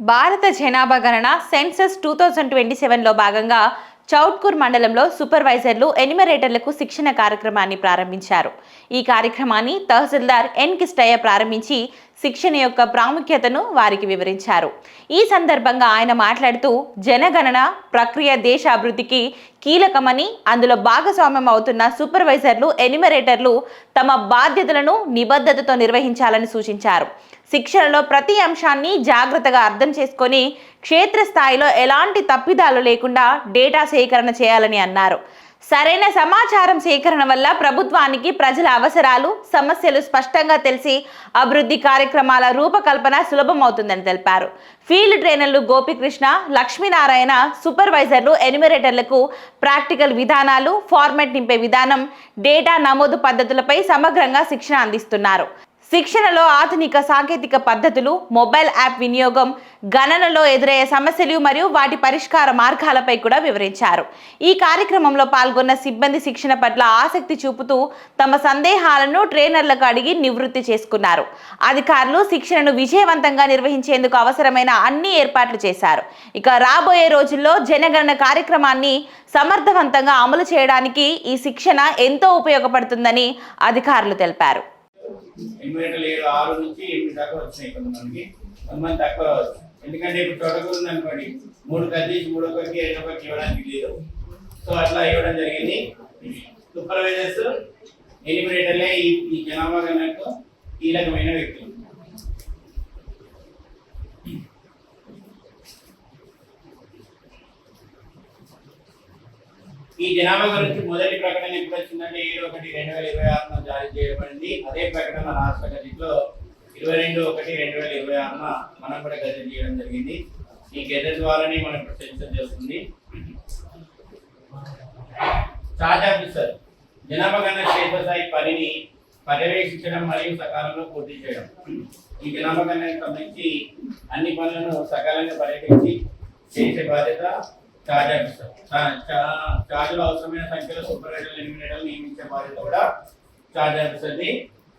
భారత జనాభా గణన సెన్సస్ 2027లో భాగంగా చౌట్కూర్ మండలంలో సూపర్వైజర్లు ఎన్యుమరేటర్లకు శిక్షణ కార్యక్రమాన్ని ప్రారంభించారు. ఈ కార్యక్రమాన్ని తహసీల్దార్ ఎన్ కిష్టయ్య ప్రారంభించి శిక్షణ యొక్క ప్రాముఖ్యతను వారికి వివరించారు. ఈ సందర్భంగా ఆయన మాట్లాడుతూ జనగణన ప్రక్రియ దేశ అభివృద్ధికి కీలకమని, అందులో భాగస్వామ్యం అవుతున్న సూపర్వైజర్లు ఎన్యుమరేటర్లు తమ బాధ్యతలను నిబద్ధతతో నిర్వహించాలని సూచించారు. శిక్షణలో ప్రతి అంశాన్ని జాగ్రత్తగా అర్థం చేసుకొని క్షేత్రస్థాయిలో ఎలాంటి తప్పిదాలు లేకుండా డేటా సేకరణ చేయాలని అన్నారు. సరైన సమాచారం సేకరణ వల్ల ప్రభుత్వానికి ప్రజల అవసరాలు, సమస్యలు స్పష్టంగా తెలిసి అభివృద్ధి కార్యక్రమాల రూపకల్పన సులభమవుతుందని తెలిపారు. ఫీల్డ్ ట్రైనర్లు గోపికృష్ణ, లక్ష్మీనారాయణ సూపర్వైజర్లు ఎన్యుమరేటర్లకు ప్రాక్టికల్ విధానాలు, ఫార్మాట్ నింపే విధానం, డేటా నమోదు పద్ధతులపై సమగ్రంగా శిక్షణ అందిస్తున్నారు. శిక్షణలో ఆధునిక సాంకేతిక పద్ధతులు, మొబైల్ యాప్ వినియోగం, గణనలో ఎదురయ్యే సమస్యలు మరియు వాటి పరిష్కార మార్గాలపై కూడా వివరించారు. ఈ కార్యక్రమంలో పాల్గొన్న సిబ్బంది శిక్షణ పట్ల ఆసక్తి చూపుతూ తమ సందేహాలను ట్రైనర్లకు అడిగి నివృత్తి చేసుకున్నారు. అధికారులు శిక్షణను విజయవంతంగా నిర్వహించేందుకు అవసరమైన అన్ని ఏర్పాట్లు చేశారు. ఇక రాబోయే రోజుల్లో జనగణన కార్యక్రమాన్ని సమర్థవంతంగా అమలు చేయడానికి ఈ శిక్షణ ఎంతో ఉపయోగపడుతుందని అధికారులు తెలిపారు. ఎన్యుమరేటర్లు 6 నుంచి 8 దాకా వచ్చినాయి. కొంతమంది తక్కువ రావచ్చు. ఎందుకంటే ఇప్పుడు చోటకూరు ఉందనుకోండి, 3 కట్టేసి 3 ఒకరికి 2 ఒకరికి ఇవ్వడానికి లేదు. సో అట్లా ఇవ్వడం జరిగింది. సూపర్వైజర్స్ ఎన్యుమరేటర్లే ఈ జనాభా గణనకు కీలకమైన వ్యక్తులు. ఈ జనాభా గురించి మొదటి ప్రకటన ఎప్పుడు వచ్చిందంటే 7/1/2026 జారీ చేయబడింది. అదే ప్రకటన రాష్ట్ర గజెట్లో 22/1/2026 మనం కూడా గజెట్ చేయడం జరిగింది. ఈ గజెట్ ద్వారానే మనం సెన్సస్ చేస్తుంది. చార్జ్ ఆఫీసర్ జనాభా గణన క్షేత్రస్థాయి పనిని పర్యవేక్షించడం మరియు సకాలంలో పూర్తి చేయడం. ఈ జనాభా గణనకు సంబంధించి అన్ని పనులను సకాలంగా పర్యవేక్షించి చేసే బాధ్యత చార్జ్ ఆఫీసర్. చార్జ్లో అవసరమైన సంఖ్యలో సూపర్వైజర్లు ఎన్యుమరేటర్లు నియమించే బాధ్యత కూడా చార్జ్ ఆఫీసర్ది.